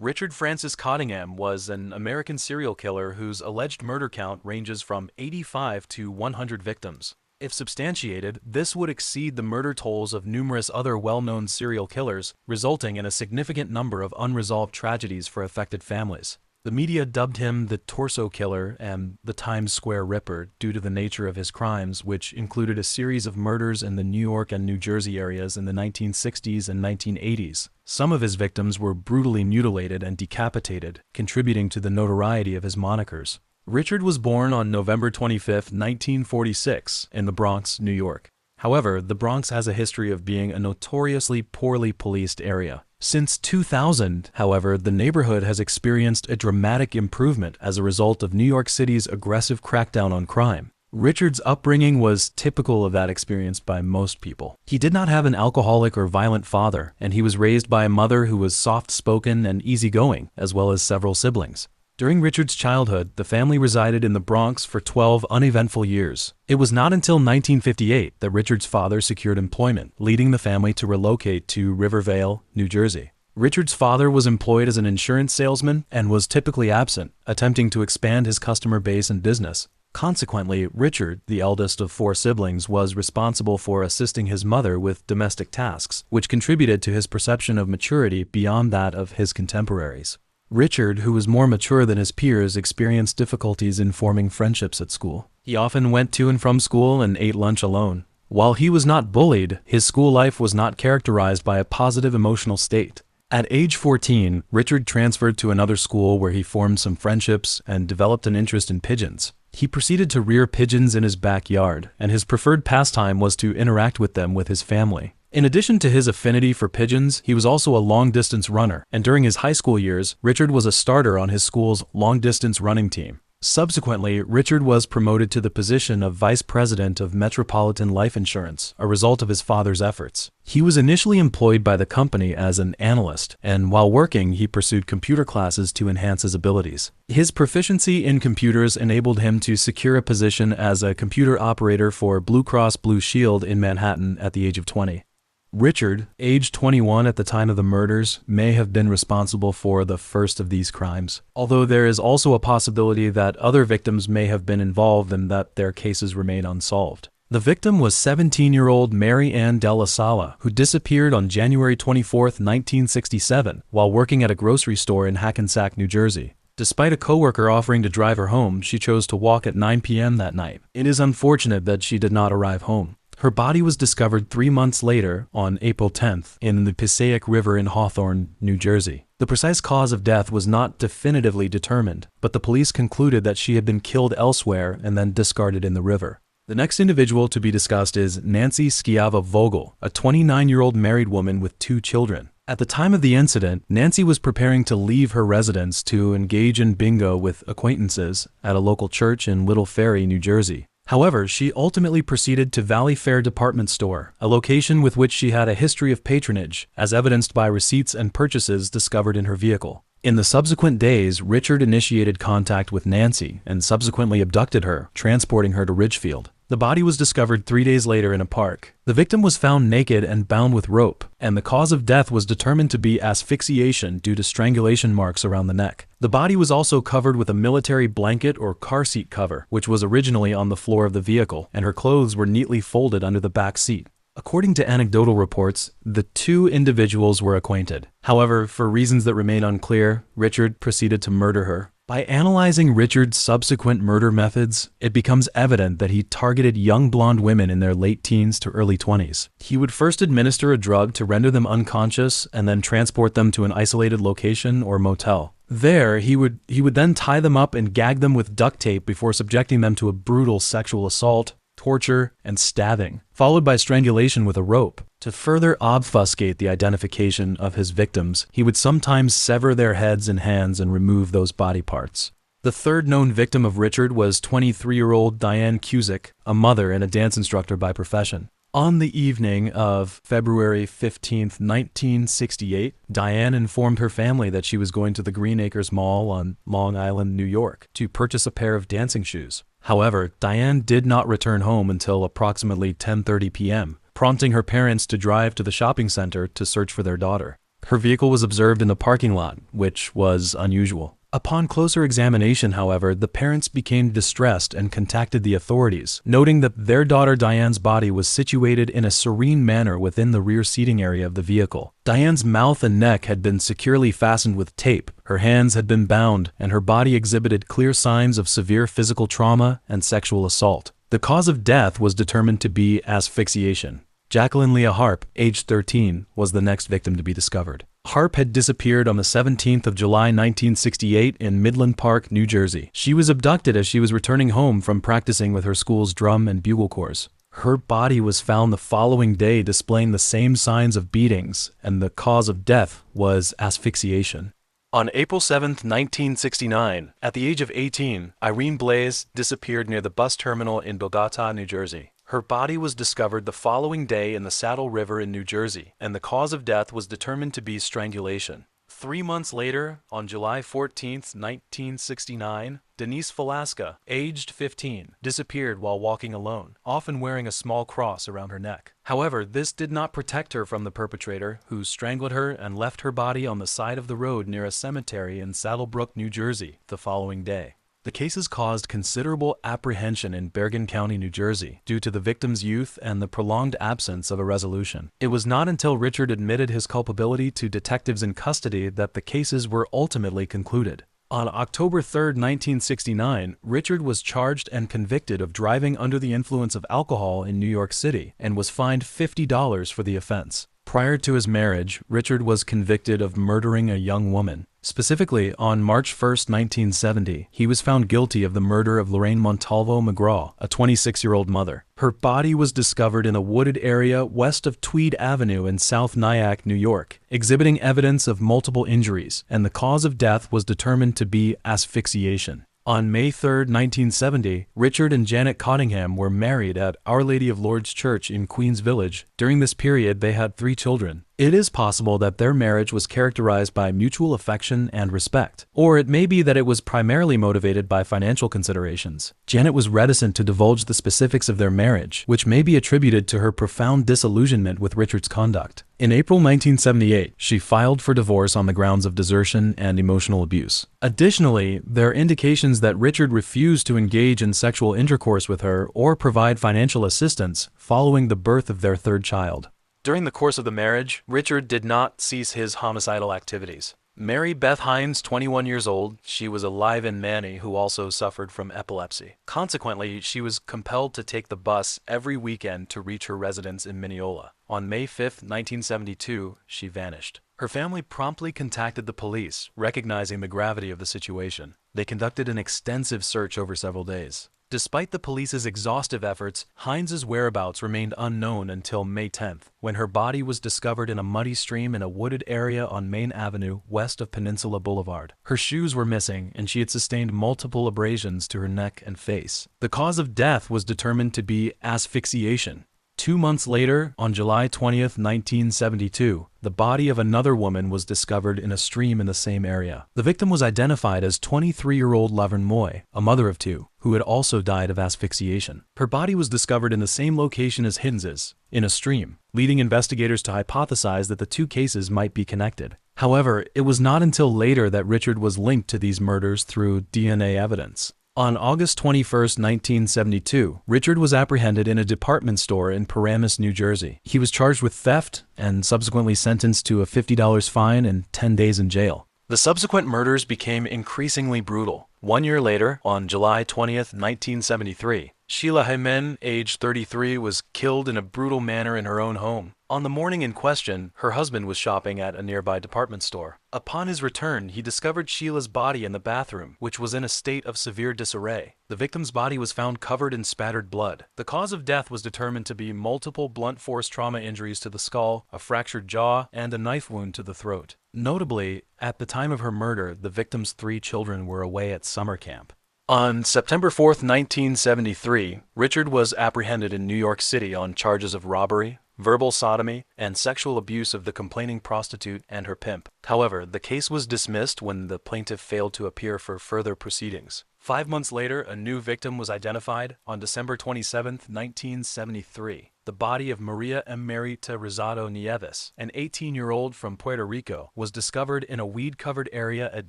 Richard Francis Cottingham was an American serial killer whose alleged murder count ranges from 85 to 100 victims. If substantiated, this would exceed the murder tolls of numerous other well-known serial killers, resulting in a significant number of unresolved tragedies for affected families. The media dubbed him the Torso Killer and the Times Square Ripper due to the nature of his crimes, which included a series of murders in the New York and New Jersey areas in the 1960s and 1980s. Some of his victims were brutally mutilated and decapitated, contributing to the notoriety of his monikers. Richard was born on November 25, 1946, in the Bronx, New York. However, the Bronx has a history of being a notoriously poorly policed area. Since 2000, however, the neighborhood has experienced a dramatic improvement as a result of New York City's aggressive crackdown on crime. Richard's upbringing was typical of that experienced by most people. He did not have an alcoholic or violent father, and he was raised by a mother who was soft-spoken and easygoing, as well as several siblings. During Richard's childhood, the family resided in the Bronx for 12 uneventful years. It was not until 1958 that Richard's father secured employment, leading the family to relocate to Rivervale, New Jersey. Richard's father was employed as an insurance salesman and was typically absent, attempting to expand his customer base and business. Consequently, Richard, the eldest of 4 siblings, was responsible for assisting his mother with domestic tasks, which contributed to his perception of maturity beyond that of his contemporaries. Richard, who was more mature than his peers, experienced difficulties in forming friendships at school. He often went to and from school and ate lunch alone. While he was not bullied, his school life was not characterized by a positive emotional state. At age 14, Richard transferred to another school where he formed some friendships and developed an interest in pigeons. He proceeded to rear pigeons in his backyard, and his preferred pastime was to interact with them with his family. In addition to his affinity for pigeons, he was also a long-distance runner, and during his high school years, Richard was a starter on his school's long-distance running team. Subsequently, Richard was promoted to the position of Vice President of Metropolitan Life Insurance, a result of his father's efforts. He was initially employed by the company as an analyst, and while working, he pursued computer classes to enhance his abilities. His proficiency in computers enabled him to secure a position as a computer operator for Blue Cross Blue Shield in Manhattan at the age of 20. Richard, aged 21 at the time of the murders, may have been responsible for the first of these crimes, although there is also a possibility that other victims may have been involved and that their cases remain unsolved. The victim was 17-year-old Mary Ann Della Sala, who disappeared on January 24, 1967, while working at a grocery store in Hackensack, New Jersey. Despite a coworker offering to drive her home, she chose to walk at 9 p.m. that night. It is unfortunate that she did not arrive home. Her body was discovered 3 months later, on April 10th, in the Passaic River in Hawthorne, New Jersey. The precise cause of death was not definitively determined, but the police concluded that she had been killed elsewhere and then discarded in the river. The next individual to be discussed is Nancy Schiava Vogel, a 29-year-old married woman with 2 children. At the time of the incident, Nancy was preparing to leave her residence to engage in bingo with acquaintances at a local church in Little Ferry, New Jersey. However, she ultimately proceeded to Valley Fair Department Store, a location with which she had a history of patronage, as evidenced by receipts and purchases discovered in her vehicle. In the subsequent days, Richard initiated contact with Nancy and subsequently abducted her, transporting her to Ridgefield. The body was discovered 3 days later in a park. The victim was found naked and bound with rope, and the cause of death was determined to be asphyxiation due to strangulation marks around the neck. The body was also covered with a military blanket or car seat cover, which was originally on the floor of the vehicle, and her clothes were neatly folded under the back seat. According to anecdotal reports, the 2 individuals were acquainted. However, for reasons that remain unclear, Richard proceeded to murder her. By analyzing Richard's subsequent murder methods, it becomes evident that he targeted young blonde women in their late teens to early 20s. He would first administer a drug to render them unconscious and then transport them to an isolated location or motel. There, he would then tie them up and gag them with duct tape before subjecting them to a brutal sexual assault, torture, and stabbing, followed by strangulation with a rope. To further obfuscate the identification of his victims, he would sometimes sever their heads and hands and remove those body parts. The third known victim of Richard was 23-year-old Diane Cusick, a mother and a dance instructor by profession. On the evening of February 15, 1968, Diane informed her family that she was going to the Green Acres Mall on Long Island, New York, to purchase a pair of dancing shoes. However, Diane did not return home until approximately 10:30 p.m., prompting her parents to drive to the shopping center to search for their daughter. Her vehicle was observed in the parking lot, which was unusual. Upon closer examination, however, the parents became distressed and contacted the authorities, noting that their daughter Diane's body was situated in a serene manner within the rear seating area of the vehicle. Diane's mouth and neck had been securely fastened with tape, her hands had been bound, and her body exhibited clear signs of severe physical trauma and sexual assault. The cause of death was determined to be asphyxiation. Jacqueline Leah Harp, aged 13, was the next victim to be discovered. Harp had disappeared on the 17th of July 1968 in Midland Park, New Jersey. She was abducted as she was returning home from practicing with her school's drum and bugle corps. Her body was found the following day displaying the same signs of beatings, and the cause of death was asphyxiation. On April 7, 1969, at the age of 18, Irene Blaze disappeared near the bus terminal in Bogota, New Jersey. Her body was discovered the following day in the Saddle River in New Jersey, and the cause of death was determined to be strangulation. 3 months later, on July 14, 1969, Denise Velasca, aged 15, disappeared while walking alone, often wearing a small cross around her neck. However, this did not protect her from the perpetrator, who strangled her and left her body on the side of the road near a cemetery in Saddlebrook, New Jersey, the following day. The cases caused considerable apprehension in Bergen County, New Jersey, due to the victim's youth and the prolonged absence of a resolution. It was not until Richard admitted his culpability to detectives in custody that the cases were ultimately concluded. On October 3, 1969, Richard was charged and convicted of driving under the influence of alcohol in New York City and was fined $50 for the offense. Prior to his marriage, Richard was convicted of murdering a young woman. Specifically, on March 1, 1970, he was found guilty of the murder of Lorraine Montalvo McGraw, a 26-year-old mother. Her body was discovered in a wooded area west of Tweed Avenue in South Nyack, New York, exhibiting evidence of multiple injuries, and the cause of death was determined to be asphyxiation. On May 3, 1970, Richard and Janet Cottingham were married at Our Lady of Lourdes Church in Queens Village. During this period, they had 3 children. It is possible that their marriage was characterized by mutual affection and respect, or it may be that it was primarily motivated by financial considerations. Janet was reticent to divulge the specifics of their marriage, which may be attributed to her profound disillusionment with Richard's conduct. In April 1978, she filed for divorce on the grounds of desertion and emotional abuse. Additionally, there are indications that Richard refused to engage in sexual intercourse with her or provide financial assistance following the birth of their 3rd child. During the course of the marriage, Richard did not cease his homicidal activities. Mary Beth Hines, 21 years old, she was a live-in Manny who also suffered from epilepsy. Consequently, she was compelled to take the bus every weekend to reach her residence in Mineola. On May 5, 1972, she vanished. Her family promptly contacted the police, recognizing the gravity of the situation. They conducted an extensive search over several days. Despite the police's exhaustive efforts, Hines's whereabouts remained unknown until May 10th, when her body was discovered in a muddy stream in a wooded area on Main Avenue west of Peninsula Boulevard. Her shoes were missing, and she had sustained multiple abrasions to her neck and face. The cause of death was determined to be asphyxiation. 2 months later, on July 20th, 1972, the body of another woman was discovered in a stream in the same area. The victim was identified as 23-year-old Laverne Moy, a mother of 2, who had also died of asphyxiation. Her body was discovered in the same location as Hines's, in a stream, leading investigators to hypothesize that the 2 cases might be connected. However, it was not until later that Richard was linked to these murders through DNA evidence. On August 21, 1972, Richard was apprehended in a department store in Paramus, New Jersey. He was charged with theft and subsequently sentenced to a $50 fine and 10 days in jail. The subsequent murders became increasingly brutal. 1 year later, on July 20, 1973, Sheila Hymen, aged 33, was killed in a brutal manner in her own home. On the morning in question, her husband was shopping at a nearby department store. Upon his return, he discovered Sheila's body in the bathroom, which was in a state of severe disarray. The victim's body was found covered in spattered blood. The cause of death was determined to be multiple blunt force trauma injuries to the skull, a fractured jaw, and a knife wound to the throat. Notably, at the time of her murder, the victim's 3 children were away at summer camp. On September 4, 1973, Richard was apprehended in New York City on charges of robbery, verbal sodomy, and sexual abuse of the complaining prostitute and her pimp. However, the case was dismissed when the plaintiff failed to appear for further proceedings. 5 months later, a new victim was identified on December 27, 1973. The body of Maria Emerita Rosado Nieves, an 18-year-old from Puerto Rico, was discovered in a weed-covered area at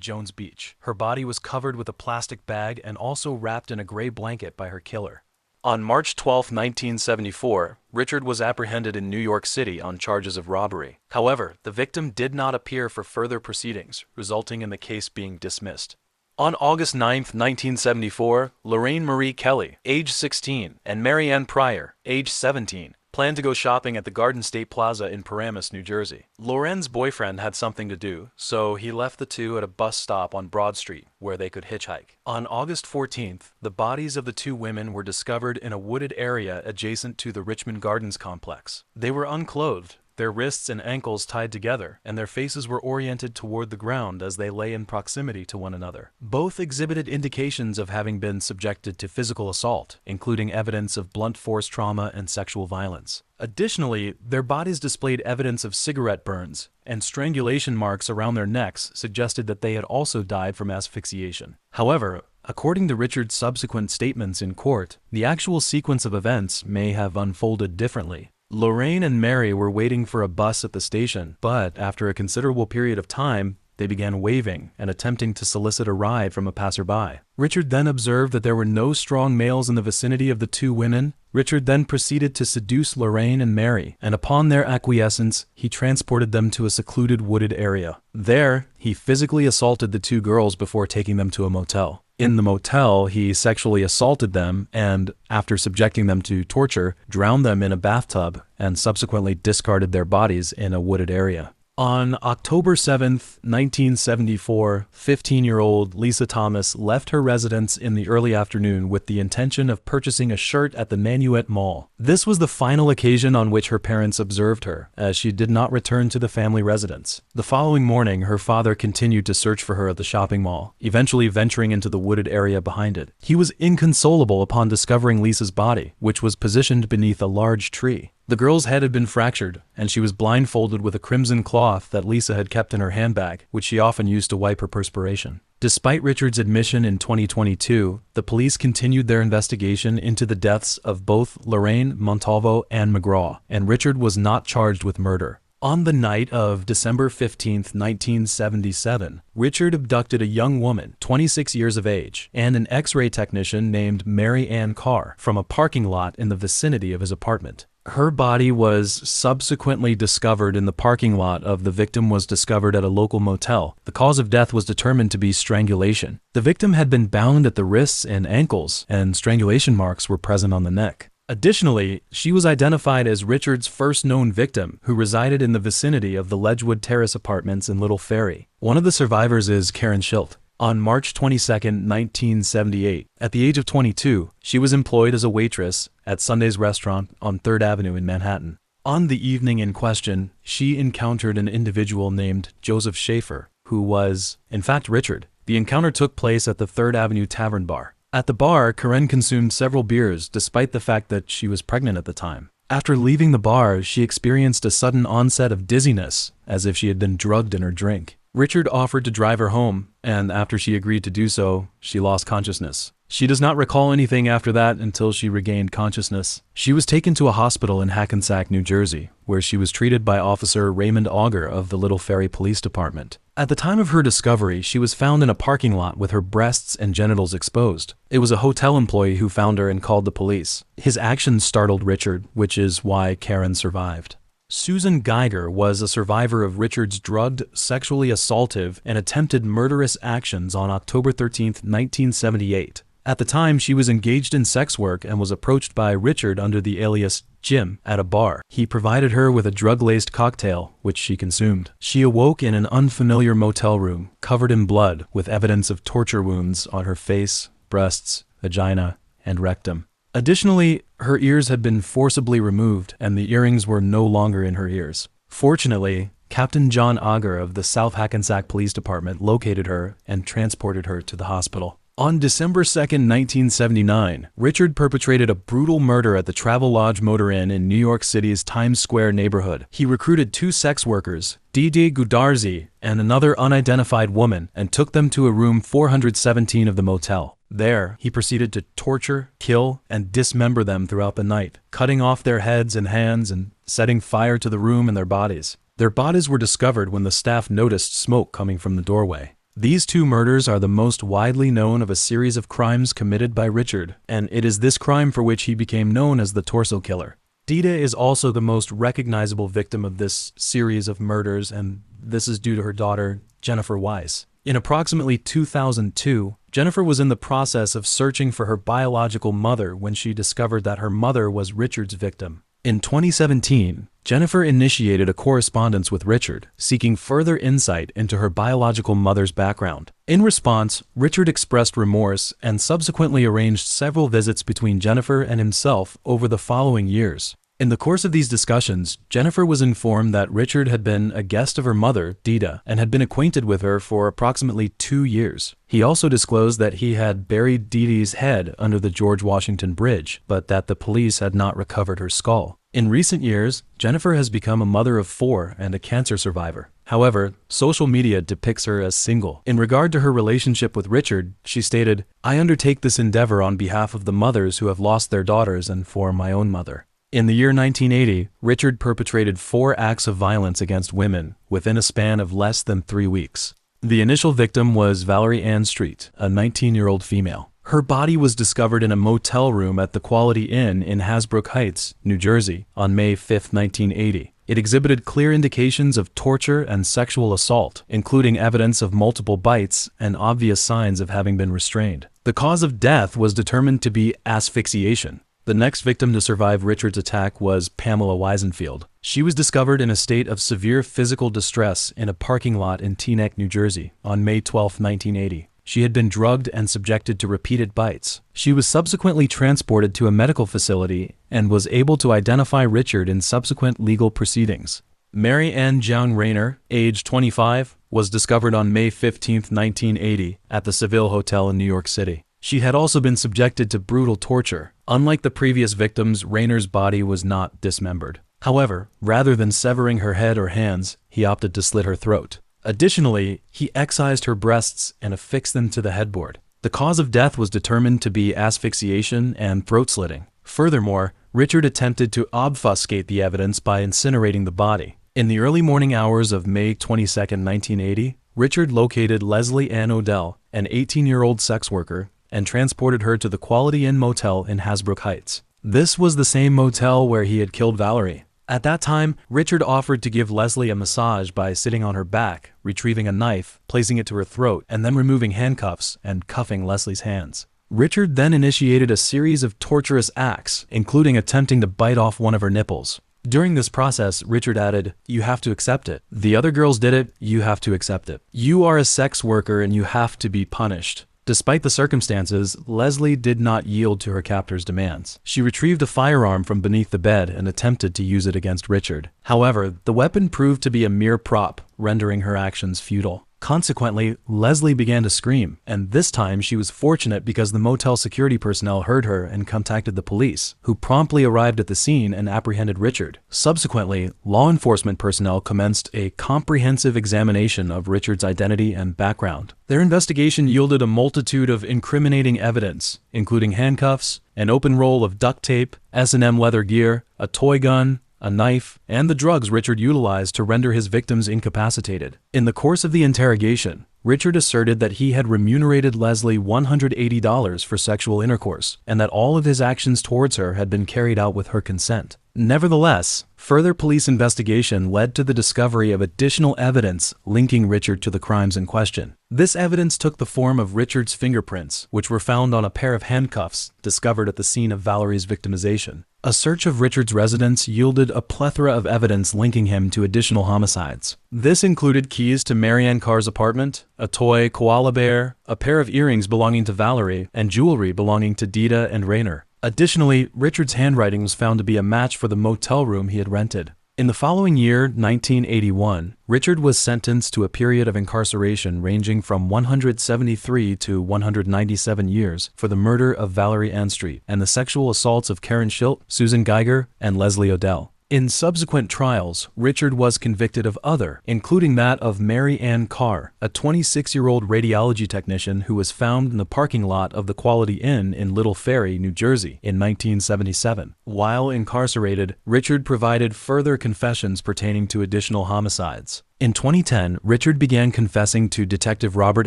Jones Beach. Her body was covered with a plastic bag and also wrapped in a gray blanket by her killer. On March 12, 1974, Richard was apprehended in New York City on charges of robbery. However, the victim did not appear for further proceedings, resulting in the case being dismissed. On August 9, 1974, Lorraine Marie Kelly, age 16, and Mary Ann Pryor, age 17, planned to go shopping at the Garden State Plaza in Paramus, New Jersey. Loren's boyfriend had something to do, so he left the two at a bus stop on Broad Street, where they could hitchhike. On August 14th, the bodies of the two women were discovered in a wooded area adjacent to the Richmond Gardens complex. They were unclothed, their wrists and ankles tied together, and their faces were oriented toward the ground as they lay in proximity to one another. Both exhibited indications of having been subjected to physical assault, including evidence of blunt force trauma and sexual violence. Additionally, their bodies displayed evidence of cigarette burns, and strangulation marks around their necks suggested that they had also died from asphyxiation. However, according to Richard's subsequent statements in court, the actual sequence of events may have unfolded differently. Lorraine and Mary were waiting for a bus at the station, but after a considerable period of time, they began waving and attempting to solicit a ride from a passerby. Richard then observed that there were no strong males in the vicinity of the two women. Richard then proceeded to seduce Lorraine and Mary, and upon their acquiescence, he transported them to a secluded wooded area. There, he physically assaulted the two girls before taking them to a motel. In the motel, he sexually assaulted them and, after subjecting them to torture, drowned them in a bathtub and subsequently discarded their bodies in a wooded area. On October 7, 1974, 15-year-old Lisa Thomas left her residence in the early afternoon with the intention of purchasing a shirt at the Nanuet Mall. This was the final occasion on which her parents observed her, as she did not return to the family residence. The following morning, her father continued to search for her at the shopping mall, eventually venturing into the wooded area behind it. He was inconsolable upon discovering Lisa's body, which was positioned beneath a large tree. The girl's head had been fractured, and she was blindfolded with a crimson cloth that Lisa had kept in her handbag, which she often used to wipe her perspiration. Despite Richard's admission in 2022, the police continued their investigation into the deaths of both Lorraine, Montalvo, and McGraw, and Richard was not charged with murder. On the night of December 15, 1977, Richard abducted a young woman, 26 years of age, and an X-ray technician named Mary Ann Carr from a parking lot in the vicinity of his apartment. Her body was subsequently discovered in the parking lot of the victim was discovered at a local motel. The cause of death was determined to be strangulation. The victim had been bound at the wrists and ankles, and strangulation marks were present on the neck. Additionally, she was identified as Richard's first known victim, who resided in the vicinity of the Ledgewood Terrace apartments in Little Ferry. One of the survivors is Karen Schilt. On March 22, 1978, at the age of 22, she was employed as a waitress at Sunday's restaurant on 3rd Avenue in Manhattan. On the evening in question, she encountered an individual named Joseph Schaefer, who was, in fact, Richard. The encounter took place at the 3rd Avenue Tavern Bar. At the bar, Karen consumed several beers despite the fact that she was pregnant at the time. After leaving the bar, she experienced a sudden onset of dizziness, as if she had been drugged in her drink. Richard offered to drive her home, and after she agreed to do so, she lost consciousness. She does not recall anything after that until she regained consciousness. She was taken to a hospital in Hackensack, New Jersey, where she was treated by Officer Raymond Auger of the Little Ferry Police Department. At the time of her discovery, she was found in a parking lot with her breasts and genitals exposed. It was a hotel employee who found her and called the police. His actions startled Richard, which is why Karen survived. Susan Geiger was a survivor of Richard's drugged, sexually assaultive, and attempted murderous actions on October 13, 1978. At the time, she was engaged in sex work and was approached by Richard under the alias Jim at a bar. He provided her with a drug-laced cocktail, which she consumed. She awoke in an unfamiliar motel room, covered in blood, with evidence of torture wounds on her face, breasts, vagina, and rectum. Additionally, her ears had been forcibly removed, and the earrings were no longer in her ears. Fortunately, Captain John Auger of the South Hackensack Police Department located her and transported her to the hospital. On December 2, 1979, Richard perpetrated a brutal murder at the Travelodge Motor Inn in New York City's Times Square neighborhood. He recruited two sex workers, Didi Gudarzi and another unidentified woman, and took them to a room 417 of the motel. There, he proceeded to torture, kill, and dismember them throughout the night, cutting off their heads and hands and setting fire to the room and their bodies. Their bodies were discovered when the staff noticed smoke coming from the doorway. These two murders are the most widely known of a series of crimes committed by Richard, and it is this crime for which he became known as the Torso Killer. Dida is also the most recognizable victim of this series of murders, and this is due to her daughter, Jennifer Weiss. In approximately 2002, Jennifer was in the process of searching for her biological mother when she discovered that her mother was Richard's victim. In 2017, Jennifer initiated a correspondence with Richard, seeking further insight into her biological mother's background. In response, Richard expressed remorse and subsequently arranged several visits between Jennifer and himself over the following years. In the course of these discussions, Jennifer was informed that Richard had been a guest of her mother, Dida, and had been acquainted with her for approximately 2 years. He also disclosed that he had buried Didi's head under the George Washington Bridge, but that the police had not recovered her skull. In recent years, Jennifer has become a mother of 4 and a cancer survivor. However, social media depicts her as single. In regard to her relationship with Richard, she stated, "I undertake this endeavor on behalf of the mothers who have lost their daughters and for my own mother." In the year 1980, Richard perpetrated 4 acts of violence against women within a span of less than 3 weeks. The initial victim was Valerie Ann Street, a 19-year-old female. Her body was discovered in a motel room at the Quality Inn in Hasbrook Heights, New Jersey, on May 5, 1980. It exhibited clear indications of torture and sexual assault, including evidence of multiple bites and obvious signs of having been restrained. The cause of death was determined to be asphyxiation. The next victim to survive Richard's attack was Pamela Weisenfield. She was discovered in a state of severe physical distress in a parking lot in Teaneck, New Jersey, on May 12, 1980. She had been drugged and subjected to repeated bites. She was subsequently transported to a medical facility and was able to identify Richard in subsequent legal proceedings. Mary Ann Joan Rayner, age 25, was discovered on May 15, 1980, at the Seville Hotel in New York City. She had also been subjected to brutal torture. Unlike the previous victims, Rayner's body was not dismembered. However, rather than severing her head or hands, he opted to slit her throat. Additionally, he excised her breasts and affixed them to the headboard. The cause of death was determined to be asphyxiation and throat slitting. Furthermore, Richard attempted to obfuscate the evidence by incinerating the body. In the early morning hours of May 22, 1980, Richard located Leslie Ann Odell, an 18-year-old sex worker, and transported her to the Quality Inn Motel in Hasbrook Heights. This was the same motel where he had killed Valerie. At that time, Richard offered to give Leslie a massage by sitting on her back, retrieving a knife, placing it to her throat, and then removing handcuffs and cuffing Leslie's hands. Richard then initiated a series of torturous acts, including attempting to bite off one of her nipples. During this process, Richard added, "You have to accept it. The other girls did it, you have to accept it. You are a sex worker and you have to be punished." Despite the circumstances, Leslie did not yield to her captor's demands. She retrieved a firearm from beneath the bed and attempted to use it against Richard. However, the weapon proved to be a mere prop, rendering her actions futile. Consequently, Leslie began to scream, and this time she was fortunate because the motel security personnel heard her and contacted the police, who promptly arrived at the scene and apprehended Richard. Subsequently, law enforcement personnel commenced a comprehensive examination of Richard's identity and background. Their investigation yielded a multitude of incriminating evidence, including handcuffs, an open roll of duct tape, S&M leather gear, a toy gun, a knife, and the drugs Richard utilized to render his victims incapacitated. In the course of the interrogation, Richard asserted that he had remunerated Leslie $180 for sexual intercourse, and that all of his actions towards her had been carried out with her consent. Nevertheless, further police investigation led to the discovery of additional evidence linking Richard to the crimes in question. This evidence took the form of Richard's fingerprints, which were found on a pair of handcuffs discovered at the scene of Valerie's victimization. A search of Richard's residence yielded a plethora of evidence linking him to additional homicides. This included keys to Marianne Carr's apartment, a toy koala bear, a pair of earrings belonging to Valerie, and jewelry belonging to Dida and Rayner. Additionally, Richard's handwriting was found to be a match for the motel room he had rented. In the following year, 1981, Richard was sentenced to a period of incarceration ranging from 173 to 197 years for the murder of Valerie Ann Street and the sexual assaults of Karen Schilt, Susan Geiger, and Leslie Odell. In subsequent trials, Richard was convicted of other, including that of Mary Ann Carr, a 26-year-old radiology technician who was found in the parking lot of the Quality Inn in Little Ferry, New Jersey, in 1977. While incarcerated, Richard provided further confessions pertaining to additional homicides. In 2010, Richard began confessing to Detective Robert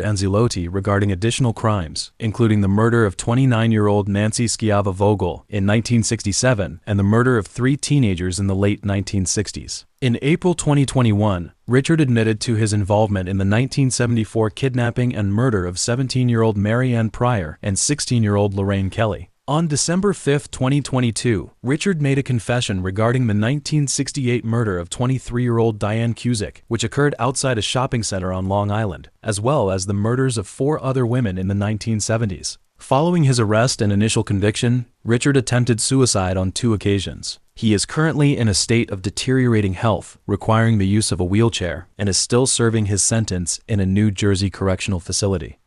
Anzilotti regarding additional crimes, including the murder of 29-year-old Nancy Schiava Vogel in 1967 and the murder of 3 teenagers in the late 1960s. In April 2021, Richard admitted to his involvement in the 1974 kidnapping and murder of 17-year-old Mary Ann Pryor and 16-year-old Lorraine Kelly. On December 5, 2022, Richard made a confession regarding the 1968 murder of 23-year-old Diane Cusick, which occurred outside a shopping center on Long Island, as well as the murders of 4 other women in the 1970s. Following his arrest and initial conviction, Richard attempted suicide on 2 occasions. He is currently in a state of deteriorating health, requiring the use of a wheelchair, and is still serving his sentence in a New Jersey correctional facility.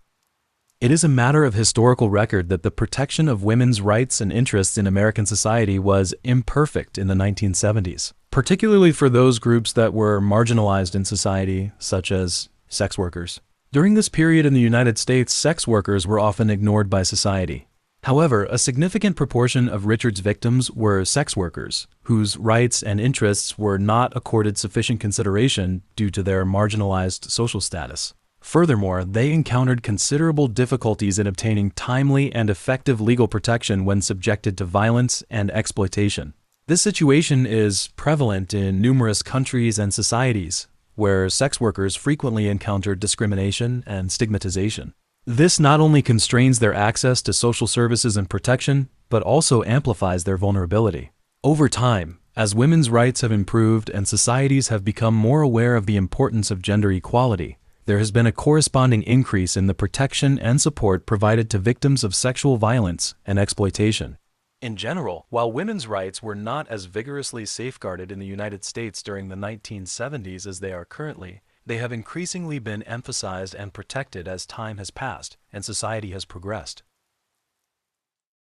It is a matter of historical record that the protection of women's rights and interests in American society was imperfect in the 1970s, particularly for those groups that were marginalized in society, such as sex workers. During this period in the United States, sex workers were often ignored by society. However, a significant proportion of Richard's victims were sex workers, whose rights and interests were not accorded sufficient consideration due to their marginalized social status. Furthermore, they encountered considerable difficulties in obtaining timely and effective legal protection when subjected to violence and exploitation. This situation is prevalent in numerous countries and societies, where sex workers frequently encounter discrimination and stigmatization. This not only constrains their access to social services and protection, but also amplifies their vulnerability. Over time, as women's rights have improved and societies have become more aware of the importance of gender equality, there has been a corresponding increase in the protection and support provided to victims of sexual violence and exploitation. In general, while women's rights were not as vigorously safeguarded in the United States during the 1970s as they are currently, they have increasingly been emphasized and protected as time has passed and society has progressed.